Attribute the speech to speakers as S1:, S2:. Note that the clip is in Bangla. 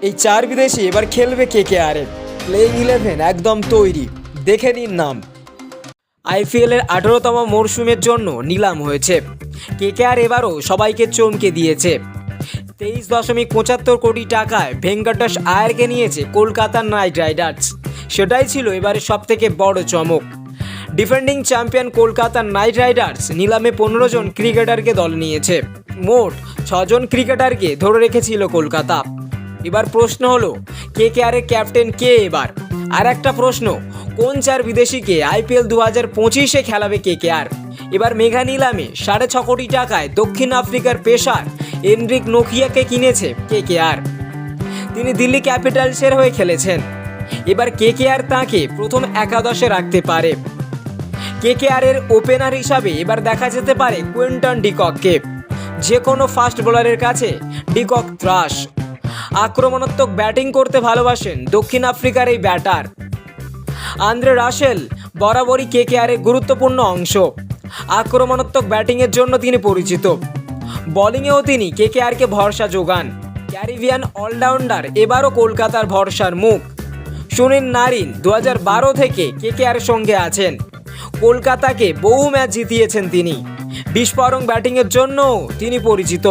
S1: এই চার বিদেশি এবার খেলবে কেকেআরে। প্লেইং 11 একদম তৈরি, দেখে নিন নাম। আইপিএলের 18তম মরশুমের জন্য নিলাম হয়েছে। কেকেআর এবারও সবাইকে চমকে দিয়েছে। 23.75 কোটি টাকায় ভেঙ্কটেশ আয়ারকে নিয়েছে কলকাতা নাইট রাইডার্স। সেটাই ছিল এবারে সবথেকে বড় চমক। Defending champion Kolkata night Riders নিলামে 15 জন ক্রিকেটারকে দল নিয়েছে। মোট 6 জন ক্রিকেটারকে ধরে রেখেছিল কলকাতা। এবার প্রশ্ন হলো, কেকেআরের ক্যাপ্টেন কে এবার? আর একটা প্রশ্ন, কোন চার বিদেশিকে আইপিএল 2025-এ খেলাবে কেকেআর? এবার মেগা নিলামে 6.5 কোটি টাকায় দক্ষিণ আফ্রিকার পেসার এনরিক নোকিয়াকে কিনেছে কেকেআর। তিনি দিল্লি ক্যাপিটালসের হয়ে খেলেছেন। এবার কেকেআর তাঁকে প্রথম একাদশে রাখতে পারে। কেকেআরের ওপেনার হিসাবে এবার দেখা যেতে পারে কুইন্টন ডিকককে। যে কোনো ফাস্ট বোলারের কাছে ডিকক ত্রাস। আক্রমণাত্মক ব্যাটিং করতে ভালোবাসেন দক্ষিণ আফ্রিকার এই ব্যাটার। আন্দ্রে রাসেল বরাবরই কেকেআরের গুরুত্বপূর্ণ অংশ। আক্রমণাত্মক ব্যাটিংয়ের জন্য তিনি পরিচিত। বোলিংয়েও তিনি কেকেআরকে ভরসা যোগান। ক্যারিবিয়ান অলরাউন্ডার এবারও কলকাতার ভরসার মুখ। সুনীল নারিন 2012 থেকে কেকেআরের সঙ্গে আছেন। কলকাতাকে বহু ম্যাচ জিতিয়েছেন তিনি। বিস্ফোরক ব্যাটিংয়ের জন্যও তিনি পরিচিত।